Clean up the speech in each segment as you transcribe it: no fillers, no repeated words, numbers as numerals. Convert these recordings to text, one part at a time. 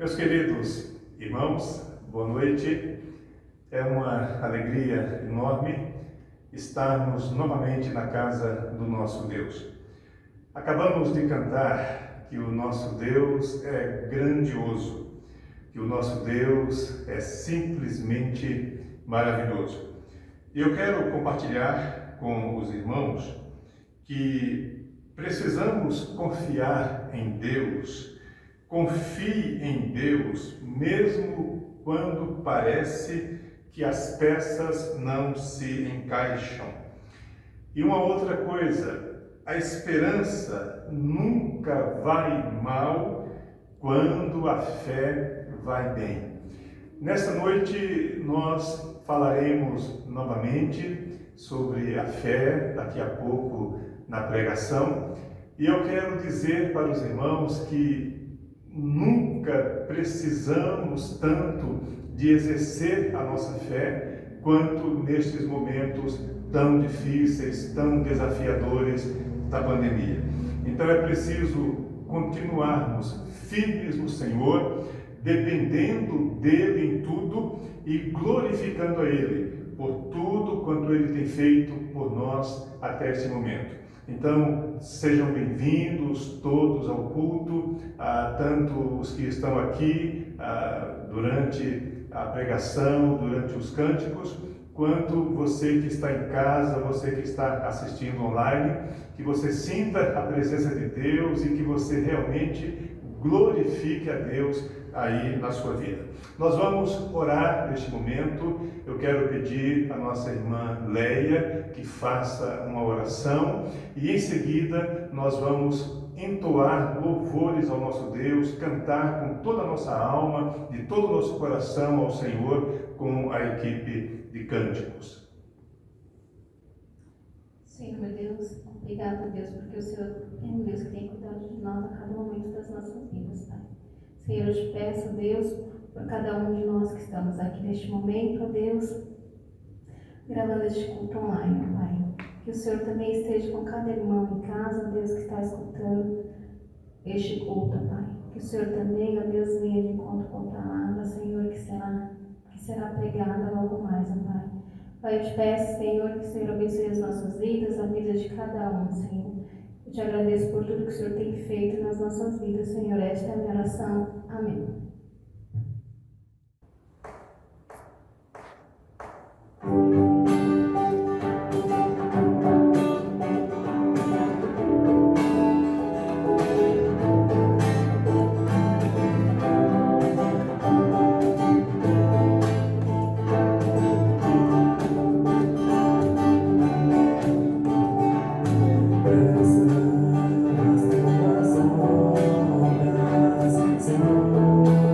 Meus queridos irmãos, boa noite. É uma alegria enorme estarmos novamente na casa do nosso Deus. Acabamos de cantar que o nosso Deus é grandioso, que o nosso Deus é simplesmente maravilhoso. E eu quero compartilhar com os irmãos que precisamos confiar em Deus. Confie em Deus, mesmo quando parece que as peças não se encaixam. E uma outra coisa, a esperança nunca vai mal quando a fé vai bem. Nesta noite nós falaremos novamente sobre a fé, daqui a pouco na pregação, e eu quero dizer para os irmãos que nunca precisamos tanto de exercer a nossa fé quanto nestes momentos tão difíceis, tão desafiadores da pandemia. Então é preciso continuarmos firmes no Senhor, dependendo dele em tudo e glorificando a Ele por tudo quanto Ele tem feito por nós até este momento. Então, sejam bem-vindos todos ao culto, tanto os que estão aqui durante a pregação, durante os cânticos, quanto você que está em casa, você que está assistindo online, que você sinta a presença de Deus e que você realmente glorifique a Deus aí na sua vida. Nós vamos orar neste momento. Eu quero pedir à nossa irmã Leia que faça uma oração e em seguida nós vamos entoar louvores ao nosso Deus, cantar com toda a nossa alma, de todo o nosso coração ao Senhor com a equipe de cânticos. Senhor, meu Deus, obrigado, Deus, porque o Senhor é um Deus que tem cuidado de nós a cada momento das nossas vidas, Pai. Senhor, eu te peço, Deus, por cada um de nós que estamos aqui neste momento, Deus, gravando este culto online, Pai. Que o Senhor também esteja com cada irmão em casa, Deus, que está escutando este culto, Pai. Que o Senhor também, ó Deus, venha de encontro com a palavra, Senhor, que será pregada logo mais, ó Pai. Pai, eu te peço, Senhor, que o Senhor abençoe as nossas vidas, a vida de cada um, Senhor. Eu te agradeço por tudo que o Senhor tem feito nas nossas vidas, Senhor. Esta é a minha oração. Amém. Senhor.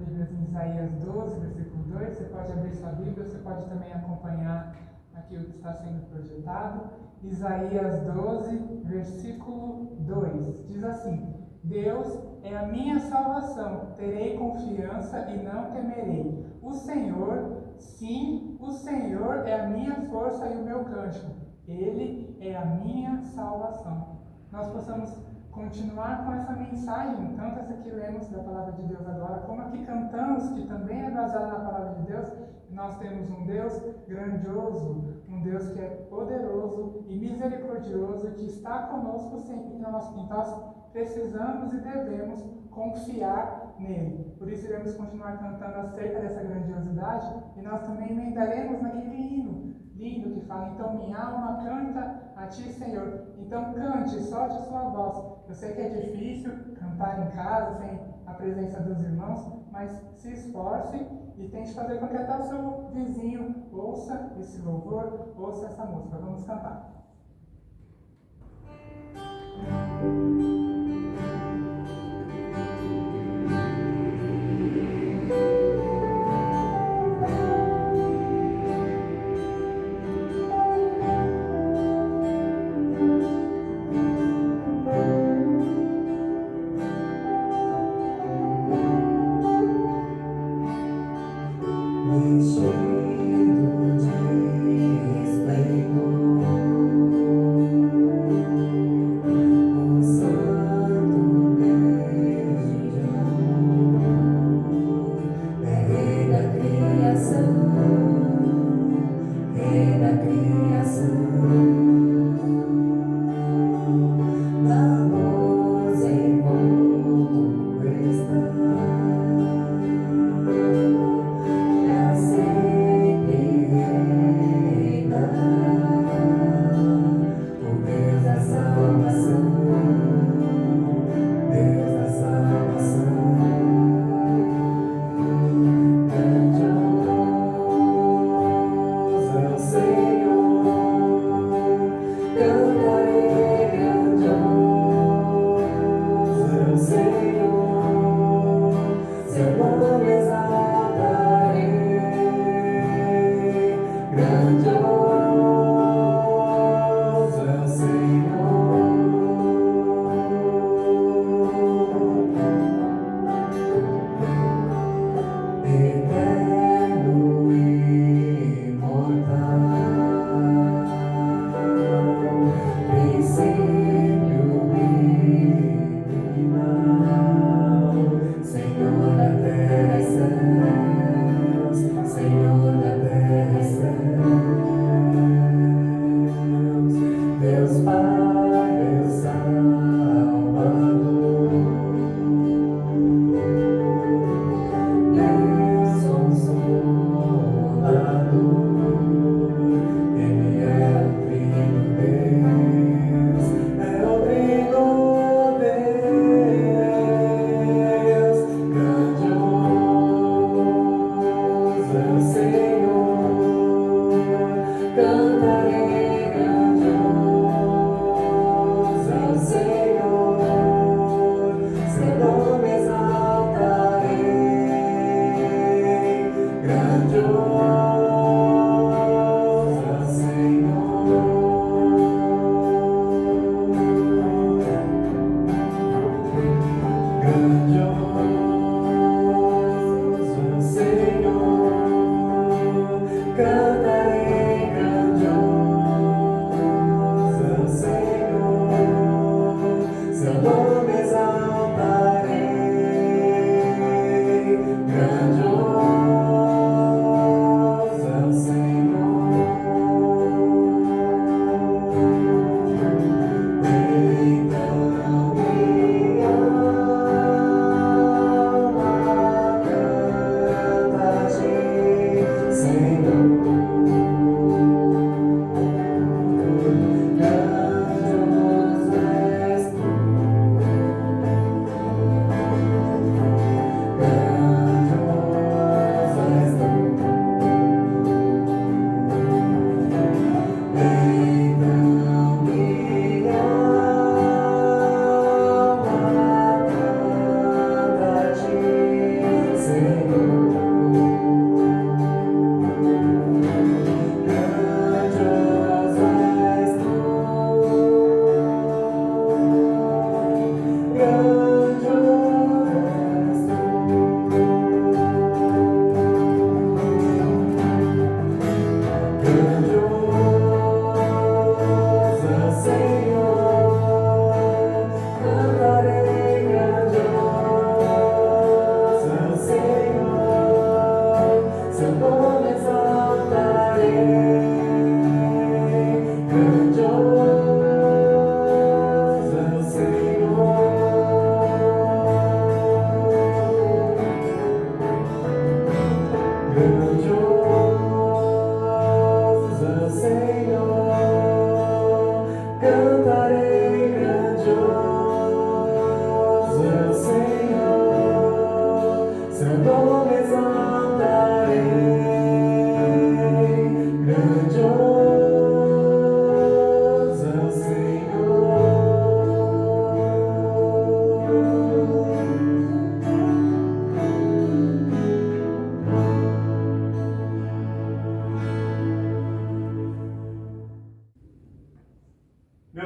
Bíblias em Isaías 12, versículo 2. Você pode abrir sua Bíblia, você pode também acompanhar aqui o que está sendo projetado. Isaías 12, versículo 2. Diz assim: Deus é a minha salvação, terei confiança e não temerei. O Senhor, sim, o Senhor é a minha força e o meu cântico. Ele é a minha salvação. Nós possamos continuar com essa mensagem, tanto essa que lemos da Palavra de Deus agora, como a que cantamos, que também é baseada na Palavra de Deus. Nós temos um Deus grandioso, um Deus que é poderoso e misericordioso, que está conosco sempre, que nós precisamos e devemos confiar nele. Por isso iremos continuar cantando acerca dessa grandiosidade, e nós também emendaremos naquele hino lindo que fala: então minha alma canta a ti, Senhor. Então cante, solte sua voz. Eu sei que é difícil cantar em casa, sem a presença dos irmãos, mas se esforce e tente fazer com que até o seu vizinho ouça esse louvor, ouça essa música. Vamos cantar. Senhor.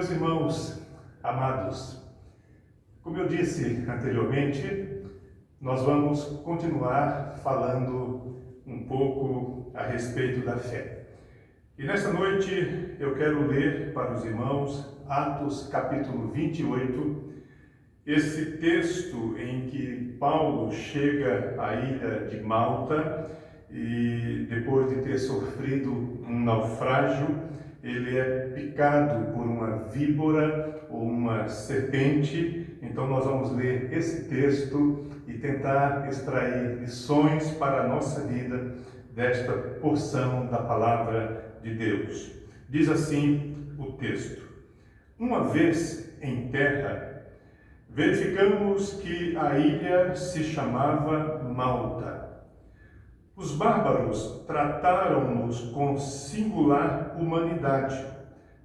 Meus irmãos amados, como eu disse anteriormente, nós vamos continuar falando um pouco a respeito da fé. E nesta noite eu quero ler para os irmãos Atos capítulo 28, esse texto em que Paulo chega à ilha de Malta e depois de ter sofrido um naufrágio, ele é picado por uma víbora ou uma serpente. Então nós vamos ler esse texto e tentar extrair lições para a nossa vida desta porção da palavra de Deus. Diz assim o texto: uma vez em terra, verificamos que a ilha se chamava Malta. Os bárbaros trataram-nos com singular humanidade,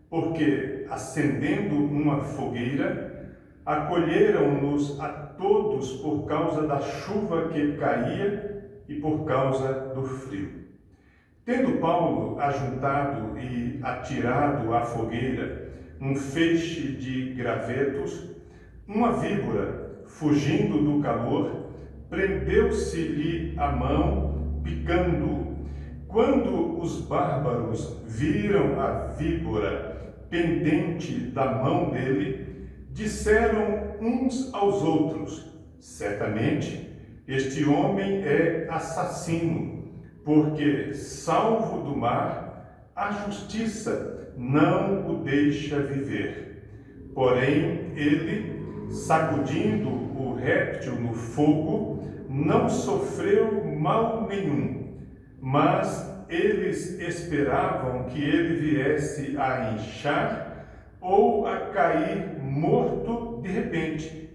porque, acendendo uma fogueira, acolheram-nos a todos por causa da chuva que caía e por causa do frio. Tendo Paulo ajuntado e atirado à fogueira um feixe de gravetos, uma víbora, fugindo do calor, prendeu-se-lhe a mão, picando-o. Quando os bárbaros viram a víbora pendente da mão dele, disseram uns aos outros: certamente este homem é assassino, porque, salvo do mar, a justiça não o deixa viver. Porém, ele, sacudindo o réptil no fogo, não sofreu mal nenhum, mas eles esperavam que ele viesse a inchar ou a cair morto de repente.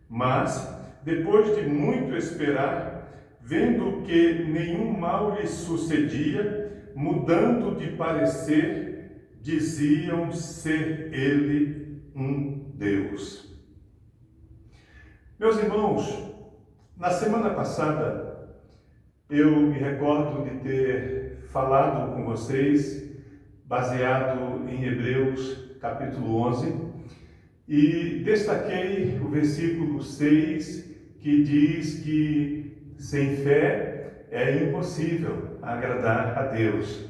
Mas, depois de muito esperar, vendo que nenhum mal lhe sucedia, mudando de parecer, diziam ser ele um Deus. Meus irmãos, na semana passada, eu me recordo de ter falado com vocês, baseado em Hebreus capítulo 11, e destaquei o versículo 6, que diz que sem fé é impossível agradar a Deus.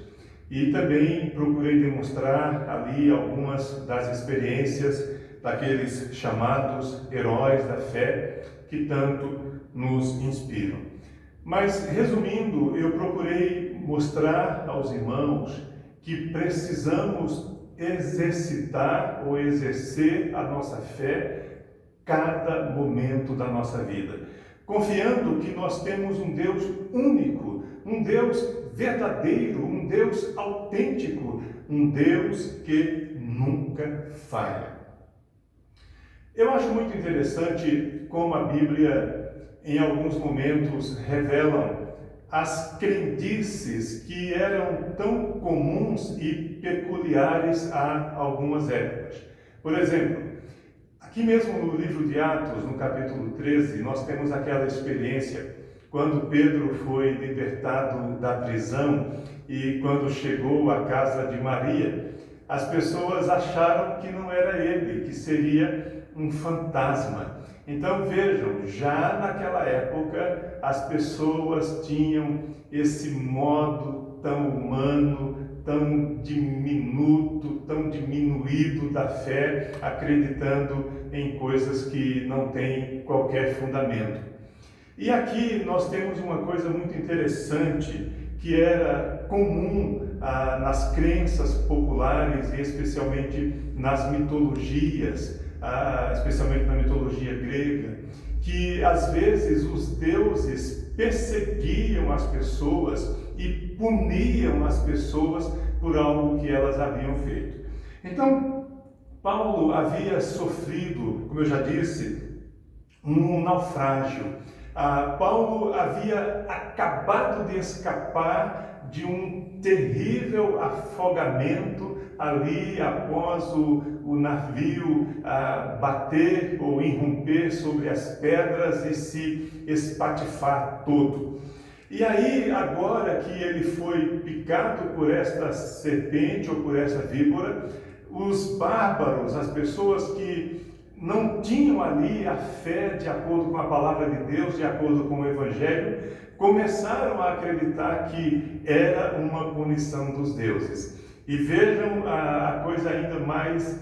E também procurei demonstrar ali algumas das experiências daqueles chamados heróis da fé que tanto nos inspiram. Mas, resumindo, eu procurei mostrar aos irmãos que precisamos exercitar ou exercer a nossa fé cada momento da nossa vida, confiando que nós temos um Deus único, um Deus verdadeiro, um Deus autêntico, um Deus que nunca falha. Eu acho muito interessante como a Bíblia, em alguns momentos, revelam as crendices que eram tão comuns e peculiares a algumas épocas. Por exemplo, aqui mesmo no livro de Atos, no capítulo 13, nós temos aquela experiência quando Pedro foi libertado da prisão e quando chegou à casa de Maria, as pessoas acharam que não era ele, que seria um fantasma. Então vejam, já naquela época as pessoas tinham esse modo tão humano, tão diminuto, tão diminuído da fé, acreditando em coisas que não têm qualquer fundamento. E aqui nós temos uma coisa muito interessante que era comum nas crenças populares e especialmente nas mitologias, especialmente na mitologia grega, que às vezes os deuses perseguiam as pessoas e puniam as pessoas por algo que elas haviam feito. Então, Paulo havia sofrido, como eu já disse, um naufrágio. Paulo havia acabado de escapar de um terrível afogamento ali após o navio bater ou irromper sobre as pedras e se espatifar todo. E aí, agora que ele foi picado por esta serpente ou por essa víbora, os bárbaros, as pessoas que não tinham ali a fé de acordo com a palavra de Deus, de acordo com o Evangelho, começaram a acreditar que era uma punição dos deuses. E vejam a coisa ainda mais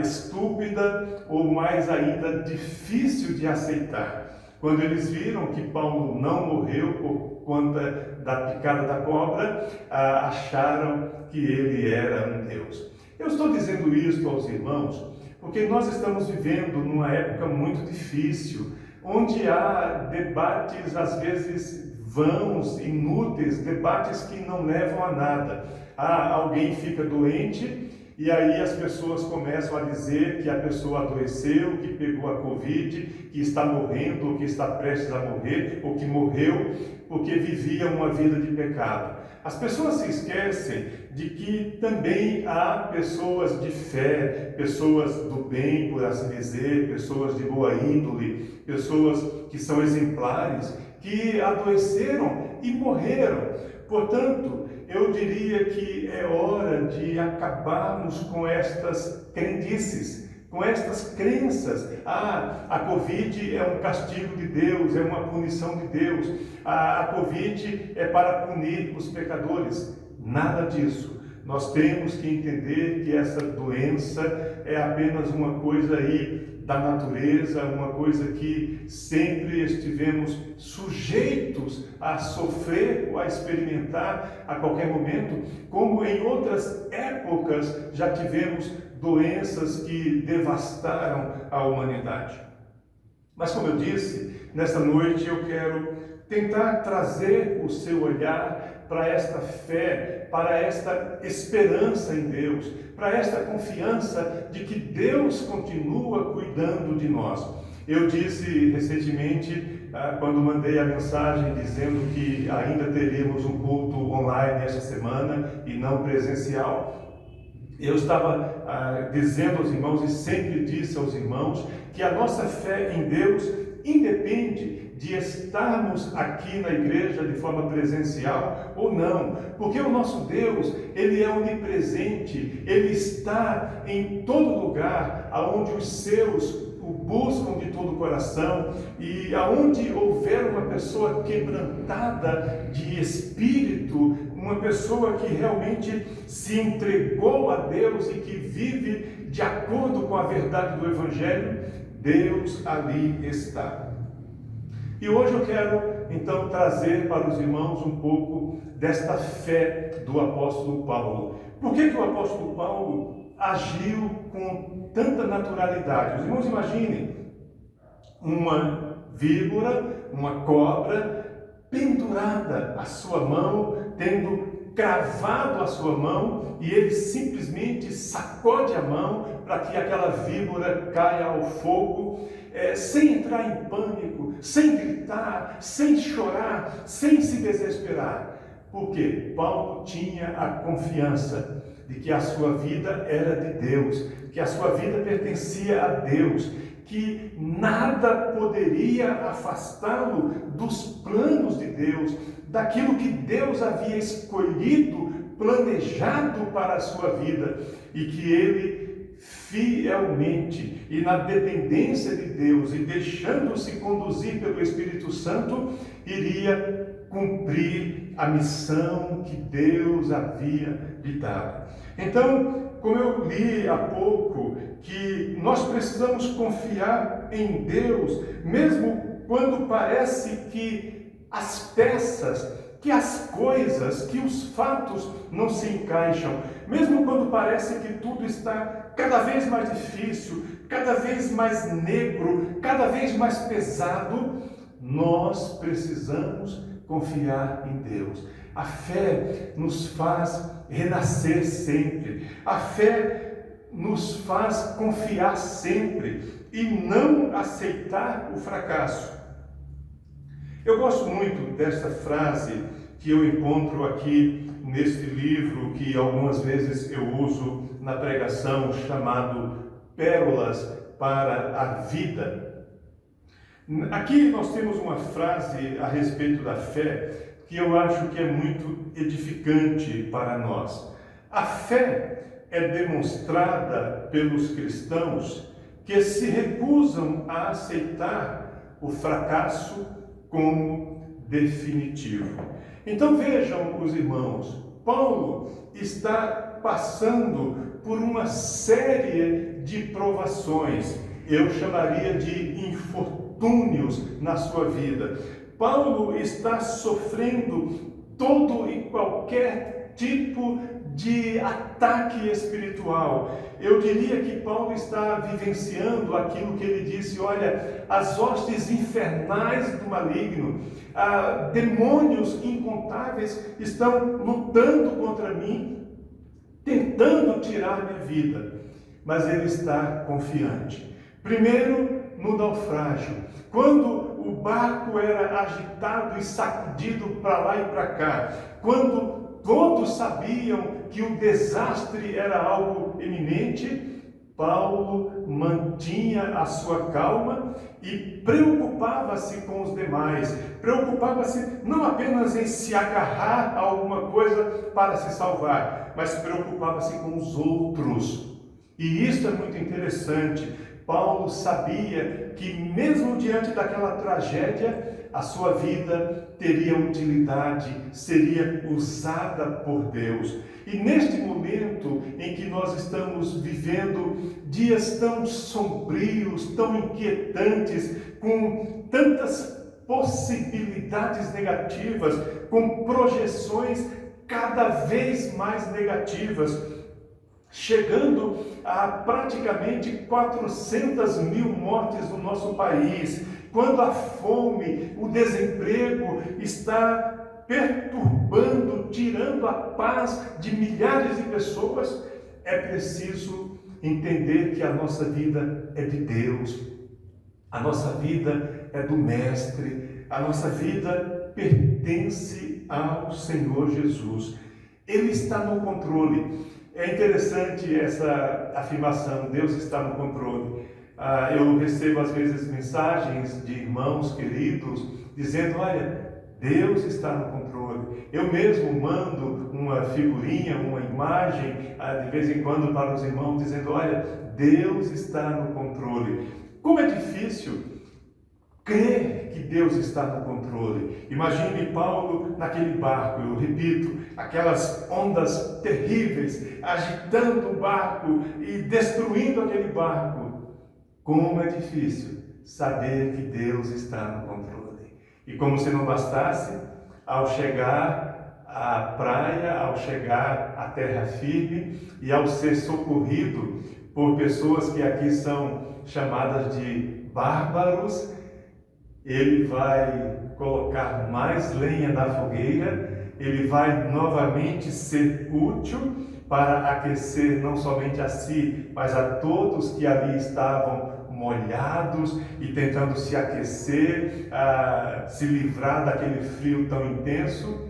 estúpida ou mais ainda difícil de aceitar. Quando eles viram que Paulo não morreu por conta da picada da cobra, acharam que ele era um deus. Eu estou dizendo isso aos irmãos porque nós estamos vivendo numa época muito difícil, onde há debates às vezes vãos, inúteis, debates que não levam a nada. Alguém fica doente e aí as pessoas começam a dizer que a pessoa adoeceu, que pegou a Covid, que está morrendo, ou que está prestes a morrer, ou que morreu porque vivia uma vida de pecado. As pessoas se esquecem de que também há pessoas de fé, pessoas do bem, por assim dizer, pessoas de boa índole, pessoas que são exemplares, que adoeceram e morreram. Portanto, eu diria que é hora de acabarmos com estas crendices, com estas crenças. A Covid é um castigo de Deus, é uma punição de Deus. A Covid é para punir os pecadores. Nada disso. Nós temos que entender que essa doença é apenas uma coisa aí da natureza, uma coisa que sempre estivemos sujeitos a sofrer ou a experimentar a qualquer momento, como em outras épocas já tivemos doenças que devastaram a humanidade. Mas como eu disse, nesta noite eu quero tentar trazer o seu olhar para esta fé, para esta esperança em Deus, para esta confiança de que Deus continua cuidando de nós. Eu disse recentemente, quando mandei a mensagem dizendo que ainda teríamos um culto online esta semana e não presencial, eu estava dizendo aos irmãos e sempre disse aos irmãos que a nossa fé em Deus independe de estarmos aqui na igreja de forma presencial ou não, porque o nosso Deus, Ele é onipresente, Ele está em todo lugar, aonde os seus o buscam de todo o coração, e aonde houver uma pessoa quebrantada de espírito, uma pessoa que realmente se entregou a Deus e que vive de acordo com a verdade do Evangelho, Deus ali está. E hoje eu quero, então, trazer para os irmãos um pouco desta fé do apóstolo Paulo. Por que o apóstolo Paulo agiu com tanta naturalidade? Os irmãos imaginem uma víbora, uma cobra, pendurada à sua mão, tendo cravado a sua mão, e ele simplesmente sacode a mão para que aquela víbora caia ao fogo, sem entrar em pânico, sem gritar, sem chorar, sem se desesperar. Porque Paulo tinha a confiança de que a sua vida era de Deus, que a sua vida pertencia a Deus, que nada poderia afastá-lo dos planos de Deus, daquilo que Deus havia escolhido, planejado para a sua vida, e que ele fielmente e na dependência de Deus e deixando-se conduzir pelo Espírito Santo, iria cumprir a missão que Deus havia lhe dado. Então, como eu li há pouco, que nós precisamos confiar em Deus, mesmo quando parece que as peças, que as coisas, que os fatos não se encaixam, mesmo quando parece que tudo está cada vez mais difícil, cada vez mais negro, cada vez mais pesado, nós precisamos confiar em Deus. A fé nos faz renascer sempre. A fé nos faz confiar sempre e não aceitar o fracasso. Eu gosto muito desta frase que eu encontro aqui neste livro, que algumas vezes eu uso na pregação, chamado Pérolas para a Vida. Aqui nós temos uma frase a respeito da fé que eu acho que é muito edificante para nós. A fé é demonstrada pelos cristãos que se recusam a aceitar o fracasso como definitivo. Então vejam, os irmãos, Paulo está passando por uma série de provações, eu chamaria de infortúnios na sua vida. Paulo está sofrendo todo e qualquer tipo de ataque espiritual. Eu diria que Paulo está vivenciando aquilo que ele disse: olha, as hostes infernais do maligno, demônios incontáveis estão lutando contra mim, tentando tirar minha vida. Mas ele está confiante. Primeiro, no naufrágio, quando o barco era agitado e sacudido para lá e para cá, quando todos sabiam que o desastre era algo iminente, Paulo mantinha a sua calma e preocupava-se com os demais, preocupava-se não apenas em se agarrar a alguma coisa para se salvar, mas preocupava-se com os outros. E isso é muito interessante. Paulo sabia que mesmo diante daquela tragédia, a sua vida teria utilidade, seria usada por Deus. E neste momento em que nós estamos vivendo dias tão sombrios, tão inquietantes, com tantas possibilidades negativas, com projeções cada vez mais negativas, chegando a praticamente 400 mil mortes no nosso país, quando a fome, o desemprego está perturbando, tirando a paz de milhares de pessoas, é preciso entender que a nossa vida é de Deus, a nossa vida é do Mestre, a nossa vida pertence ao Senhor Jesus. Ele está no controle. É interessante essa afirmação: Deus está no controle. Eu recebo às vezes mensagens de irmãos queridos dizendo: olha, Deus está no controle. Eu mesmo mando uma figurinha, uma imagem de vez em quando para os irmãos dizendo: olha, Deus está no controle. Como é difícil crer que Deus está no controle. Imagine Paulo naquele barco, eu repito, aquelas ondas terríveis agitando o barco e destruindo aquele barco. Como é difícil saber que Deus está no controle. E como se não bastasse, ao chegar à praia, ao chegar à terra firme e ao ser socorrido por pessoas que aqui são chamadas de bárbaros, ele vai colocar mais lenha na fogueira, ele vai novamente ser útil para aquecer não somente a si, mas a todos que ali estavam molhados e tentando se aquecer, se livrar daquele frio tão intenso.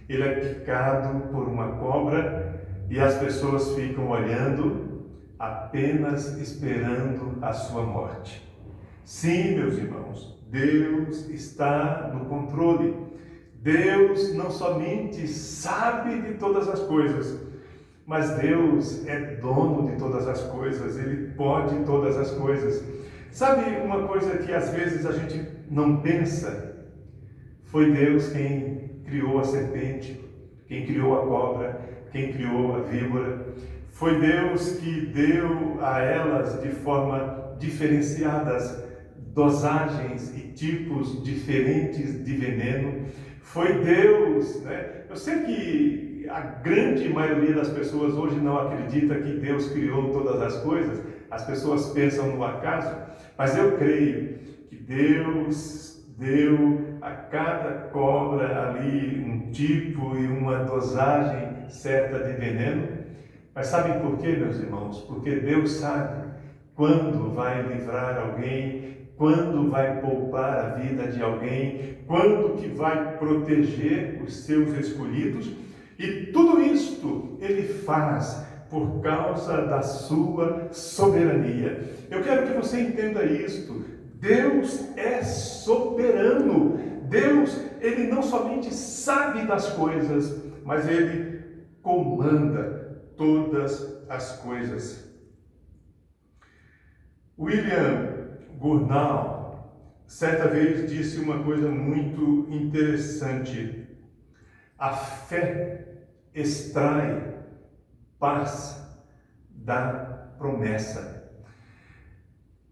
Ele é picado por uma cobra e as pessoas ficam olhando, apenas esperando a sua morte. Sim, meus irmãos, Deus está no controle. Deus não somente sabe de todas as coisas, mas Deus é dono de todas as coisas, Ele pode todas as coisas. Sabe uma coisa que às vezes a gente não pensa? Foi Deus quem criou a serpente, quem criou a cobra, quem criou a víbora. Foi Deus que deu a elas de forma diferenciadas dosagens e tipos diferentes de veneno. Foi Deus, né? Eu sei que a grande maioria das pessoas hoje não acredita que Deus criou todas as coisas, as pessoas pensam no acaso, mas eu creio que Deus deu a cada cobra ali um tipo e uma dosagem certa de veneno. Mas sabem por quê, meus irmãos? Porque Deus sabe quando vai livrar alguém, quando vai poupar a vida de alguém, quando que vai proteger os seus escolhidos. E tudo isto Ele faz por causa da sua soberania. Eu quero que você entenda isto. Deus é soberano. Deus, Ele não somente sabe das coisas, mas Ele comanda todas as coisas. William Gurnall, certa vez, disse uma coisa muito interessante. A fé extrai paz da promessa.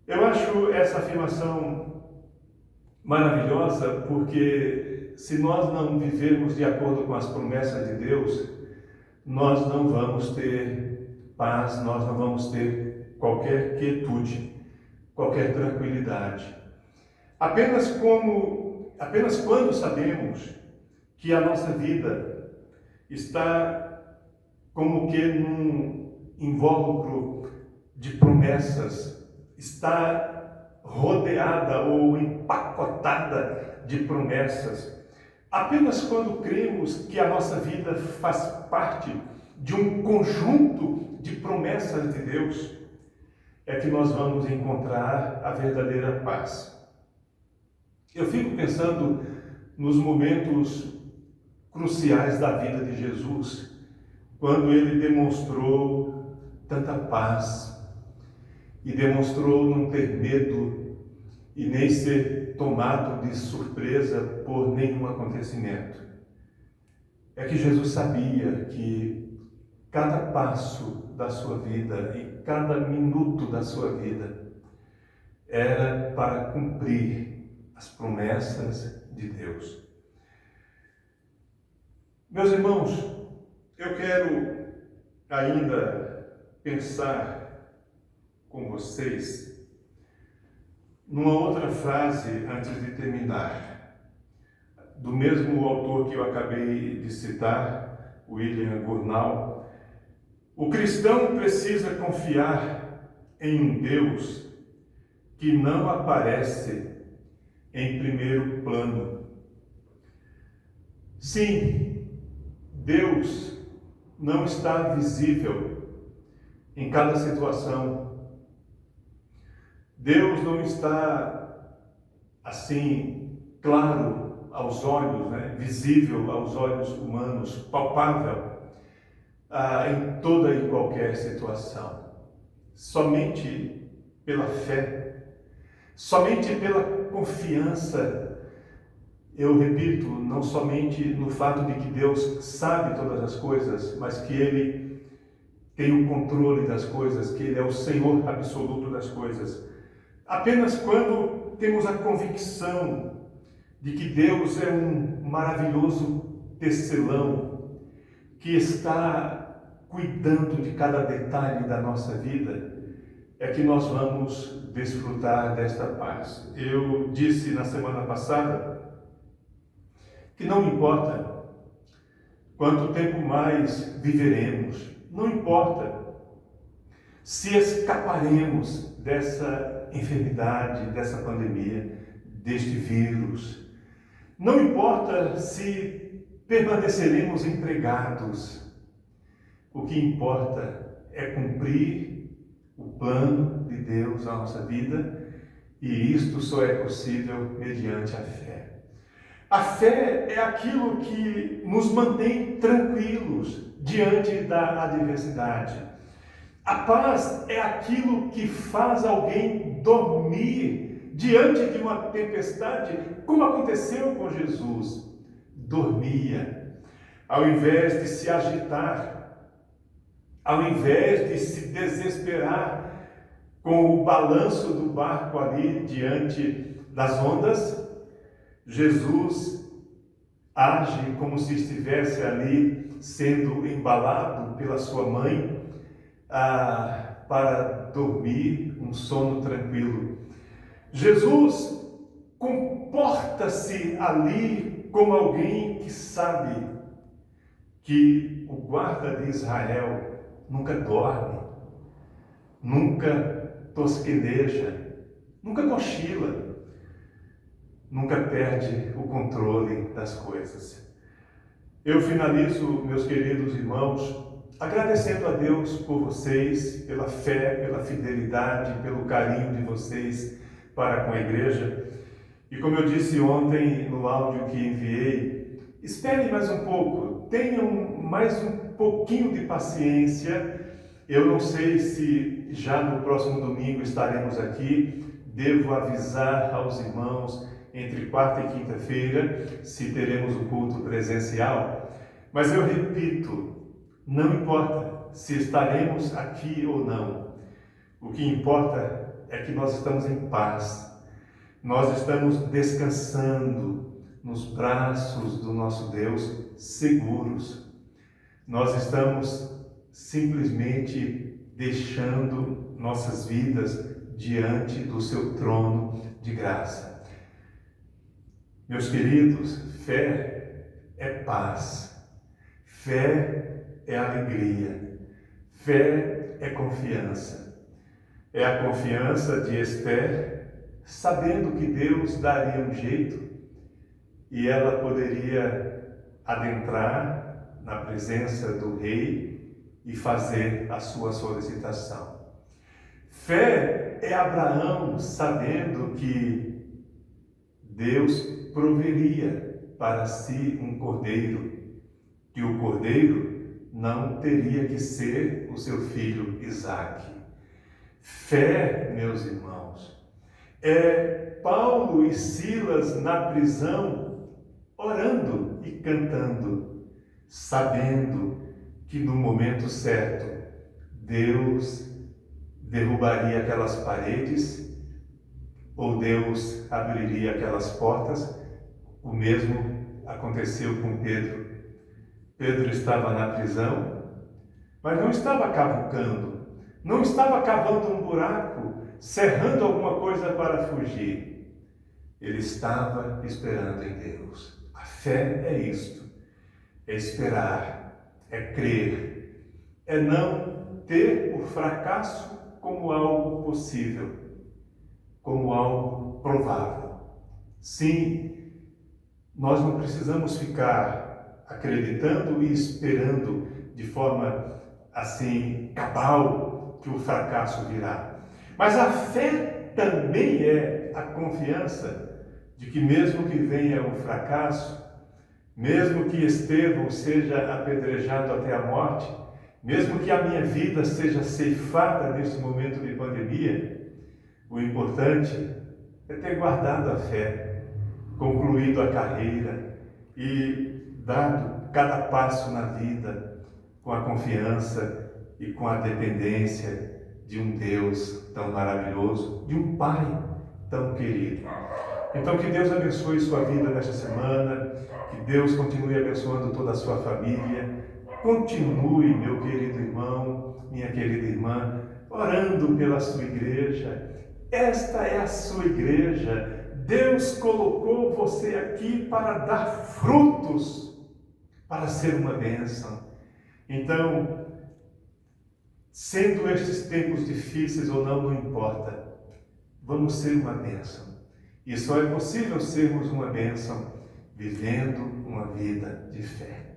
Eu acho essa afirmação maravilhosa porque se nós não vivermos de acordo com as promessas de Deus, nós não vamos ter paz, nós não vamos ter qualquer quietude, qualquer tranquilidade. Apenas quando sabemos que a nossa vida está como que num invólucro de promessas, está rodeada ou empacotada de promessas. Apenas quando cremos que a nossa vida faz parte de um conjunto de promessas de Deus, é que nós vamos encontrar a verdadeira paz. Eu fico pensando nos momentos cruciais da vida de Jesus, quando ele demonstrou tanta paz e demonstrou não ter medo e nem ser tomado de surpresa por nenhum acontecimento. É que Jesus sabia que cada passo da sua vida e cada minuto da sua vida era para cumprir as promessas de Deus. Meus irmãos, eu quero ainda pensar com vocês numa outra frase antes de terminar, do mesmo autor que eu acabei de citar, William Gurnall. O cristão precisa confiar em um Deus que não aparece em primeiro plano. Sim, Deus não está visível em cada situação. Deus não está assim, claro aos olhos, visível aos olhos humanos, palpável em toda e qualquer situação. Somente pela fé, somente pela confiança, eu repito, não somente no fato de que Deus sabe todas as coisas, mas que Ele tem o controle das coisas, que Ele é o Senhor absoluto das coisas. Apenas quando temos a convicção de que Deus é um maravilhoso tecelão que está cuidando de cada detalhe da nossa vida, é que nós vamos desfrutar desta paz. Eu disse na semana passada que não importa quanto tempo mais viveremos, não importa se escaparemos dessa enfermidade, dessa pandemia, deste vírus, não importa se permaneceremos empregados, o que importa é cumprir o plano de Deus na nossa vida, e isto só é possível mediante a fé. A fé é aquilo que nos mantém tranquilos diante da adversidade. A paz é aquilo que faz alguém dormir diante de uma tempestade, como aconteceu com Jesus. Dormia, ao invés de se agitar, ao invés de se desesperar com o balanço do barco ali diante das ondas, Jesus age como se estivesse ali sendo embalado pela sua mãe para dormir um sono tranquilo. Jesus comporta-se ali como alguém que sabe que o guarda de Israel nunca dorme, nunca tosqueneja, nunca cochila, nunca perde o controle das coisas. Eu finalizo, meus queridos irmãos, agradecendo a Deus por vocês, pela fé, pela fidelidade, pelo carinho de vocês para com a igreja. E como eu disse ontem no áudio que enviei, esperem mais um pouco, tenham mais um pouquinho de paciência. Eu não sei se já no próximo domingo estaremos aqui. Devo avisar aos irmãos entre quarta e quinta-feira se teremos o culto presencial. Mas eu repito, não importa se estaremos aqui ou não. O que importa é que nós estamos em paz. Nós estamos descansando nos braços do nosso Deus, seguros. Nós estamos simplesmente deixando nossas vidas diante do seu trono de graça. Meus queridos, fé é paz, fé é alegria, fé é confiança. É a confiança de Esther, sabendo que Deus daria um jeito e ela poderia adentrar na presença do rei e fazer a sua solicitação. Fé é Abraão, sabendo que Deus proveria para si um cordeiro, que o cordeiro não teria que ser o seu filho Isaque. Fé, meus irmãos, é Paulo e Silas na prisão, orando e cantando, sabendo que no momento certo Deus derrubaria aquelas paredes ou Deus abriria aquelas portas. O mesmo aconteceu com Pedro. Pedro estava na prisão, mas não estava cavucando, não estava cavando um buraco, cerrando alguma coisa para fugir. Ele estava esperando em Deus. A fé é isto, é esperar, é crer, é não ter o fracasso como algo possível, como algo provável. Sim, nós não precisamos ficar acreditando e esperando de forma assim cabal que o fracasso virá. Mas a fé também é a confiança de que mesmo que venha o fracasso, mesmo que Estevão seja apedrejado até a morte, mesmo que a minha vida seja ceifada neste momento de pandemia, o importante é ter guardado a fé, concluído a carreira e dado cada passo na vida com a confiança e com a dependência de um Deus tão maravilhoso, de um Pai tão querido. Então, que Deus abençoe sua vida nesta semana, que Deus continue abençoando toda a sua família. Continue, meu querido irmão, minha querida irmã, orando pela sua igreja. Esta é a sua igreja. Deus colocou você aqui para dar frutos, para ser uma bênção. Então, sendo estes tempos difíceis ou não, não importa. Vamos ser uma bênção. E só é possível sermos uma bênção vivendo uma vida de fé.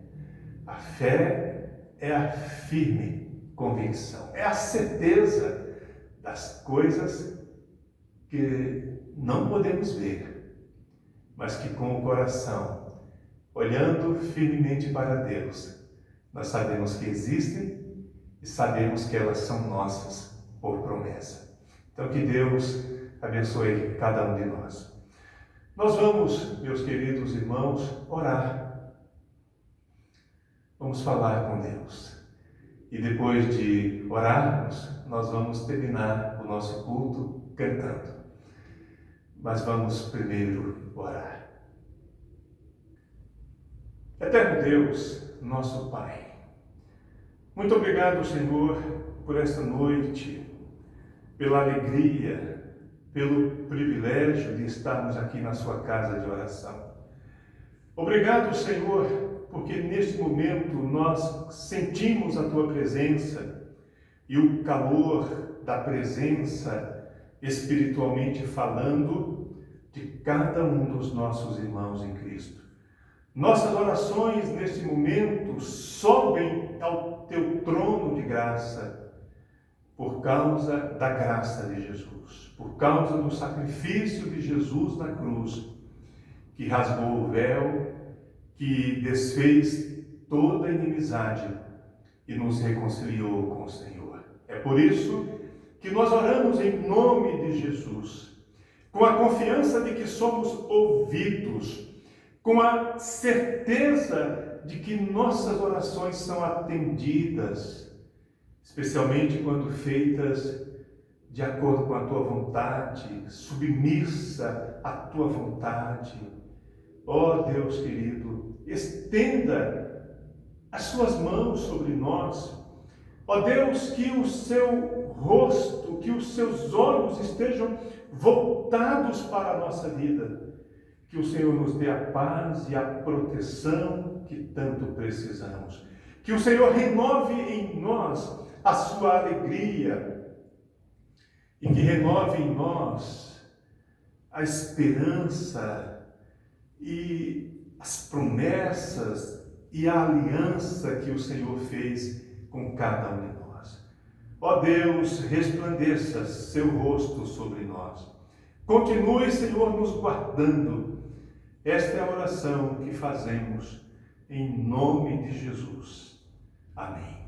A fé é a firme convicção, é a certeza das coisas que não podemos ver, mas que com o coração, olhando firmemente para Deus, nós sabemos que existem e sabemos que elas são nossas por promessa. Então, que Deus abençoe cada um de nós. Nós vamos, meus queridos irmãos, orar. Vamos falar com Deus. E depois de orarmos, nós vamos terminar o nosso culto cantando. Mas vamos primeiro orar. Eterno Deus, nosso Pai, muito obrigado, Senhor, por esta noite, pela alegria, pelo privilégio de estarmos aqui na sua casa de oração. Obrigado, Senhor, porque neste momento nós sentimos a Tua presença e o calor da presença, espiritualmente falando, de cada um dos nossos irmãos em Cristo. Nossas orações neste momento sobem ao Teu trono de graça, por causa da graça de Jesus, por causa do sacrifício de Jesus na cruz, que rasgou o véu, que desfez toda a inimizade e nos reconciliou com o Senhor. É por isso que nós oramos em nome de Jesus, com a confiança de que somos ouvidos, com a certeza de que nossas orações são atendidas, especialmente quando feitas de acordo com a tua vontade, submissa à tua vontade. Ó Deus querido, estenda as suas mãos sobre nós. Ó Deus, que o seu rosto, que os seus olhos estejam voltados para a nossa vida. Que o Senhor nos dê a paz e a proteção que tanto precisamos. Que o Senhor renove em nós a sua alegria e que renove em nós a esperança e as promessas e a aliança que o Senhor fez com cada um de nós. Ó Deus, resplandeça seu rosto sobre nós. Continue, Senhor, nos guardando. Esta é a oração que fazemos em nome de Jesus. Amém.